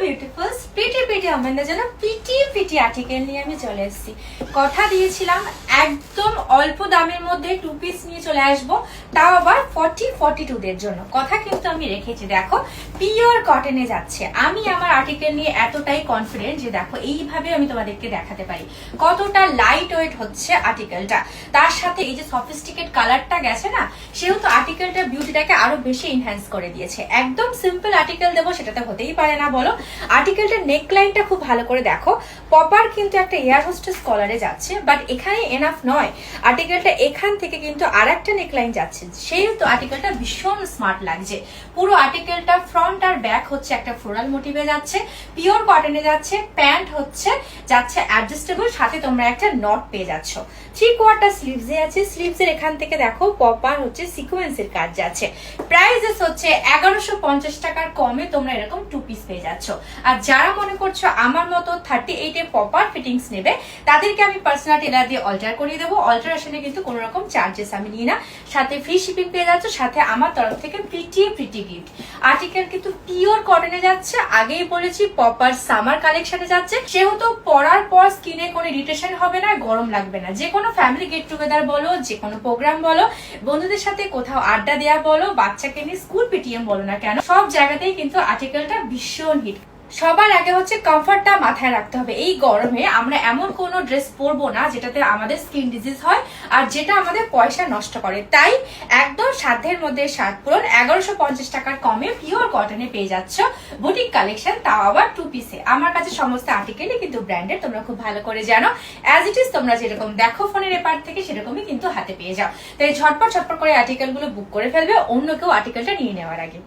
Beautiful PT আমাদের জন্য PT article নিয়ে আমি চলে এসেছি। কথা দিয়েছিলাম একদম অল্প দামের মধ্যে টু পিস নিয়ে চলে আসবো, তাও আবার 40-42 দের জন্য। কথা কিন্তু আমি রেখেছি। দেখো পিওর কটনে যাচ্ছে। আমি আমার আর্টিকেল নিয়ে এতটাই কনফিডেন্ট যে দেখো এইভাবে আমি তোমাদেরকে দেখাতে পারি কতটা লাইট ওয়েট হচ্ছে আর্টিকেলটা। তার সাথে এই যে সফিস্টিকেট কালারটা গেছে না, সেহেতু আর্টিকেলটা বিউটিটাকে আরো বেশি ইনহ্যান্স করে দিয়েছে। একদম সিম্পল আর্টিকেল দেবো সেটাতে হতেই পারে না বলো। আর্টিকেলটার নেক লাইনটা খুব ভালো করে দেখো। পপার কিন্তু একটা এয়ার হোস্টেস কলারে যাচ্ছে, বাট এখানে এনাফ নয়। আর্টিকেলটা এখান থেকে কিন্তু আর একটা নেক লাইন যাচ্ছে, সেহেতু আর্টিকেলটা ভীষণ স্মার্ট লাগছে। পুরো আর্টিকেলটা ফ্রন্ট আর ব্যাক হচ্ছে একটা ফ্লোরাল মোটিভে যাচ্ছে, পিওর কটনে যাচ্ছে। প্যান্ট যাচ্ছে অ্যাডজাস্টেবল, সাথে তোমরা একটা নট পেয়ে যাচ্ছ। 3/4 স্লিভসে আছে। স্লিভসের এখান থেকে দেখো পপার হচ্ছে সিকোয়েন্সের কাজ যাচ্ছে। প্রাইসেস হচ্ছে 1150 টাকার কমে তোমরা এরকম টু পিস পেয়ে যাচ্ছ। আর যারা মনে করছো আমার মতো 38 এ পপার ফিটিংস নেবে, তাদেরকে আমি পার্সোনাল টেলার দিয়ে অল্টার করিয়ে দেবো। অল্টারেশনে কিন্তু কোনো রকম চার্জেস আমি নিই না, সাথে ফ্রি শিপিং পেয়ে যাচ্ছ, সাথে আমার তরফ থেকে প্রিটি গিফট। আর্টিকেল কিন্তু পিওর কটনে যাচ্ছে। আগেই বলেছি পপার সামার কালেকশনে যাচ্ছে, সেহেতু পরার পর স্কিনে কোনো ইরিটেশন হবে না, গরম লাগবে না। যে কোনো ফ্যামিলি গেট টুগেদার বলো, যে কোনো প্রোগ্রাম বলো, বন্ধুদের সাথে কোথাও আড্ডা দেওয়া বলো, বাচ্চাকে নিয়ে স্কুল পিটিএম বলো না কেন, সব জায়গাতেই কিন্তু আর্টিকেলটা ভীষণ হিট। সবার আগে হচ্ছে কমফর্টটা মাথায় রাখতে হবে। এই গরমে আমরা এমন কোনো ড্রেস পরবো না যেটাতে আমাদের স্কিন ডিজিজ হয় আর যেটা আমাদের পয়সা নষ্ট করে। তাই একদম সাধ্যের মধ্যে শার্ট পরুন। 1150 টাকার কমে পিওর কটনে পেয়ে যাচ্ছ বুটিক কালেকশন, তাও আবার টু পিসে। আমার কাছে সমস্ত আর্টিকেলই কিন্তু ব্র্যান্ডেড, তোমরা খুব ভালো করে জানো। অ্যাজ ইট ইজ তোমরা যেরকম দেখো ফোনের এপার থেকে, সেরকমই কিন্তু হাতে পেয়ে যাও। তাই ঝটপট করে আর্টিকেলগুলো বুক করে ফেলবে অন্য কেউ আর্টিকেলটা নিয়ে নেওয়ার আগে।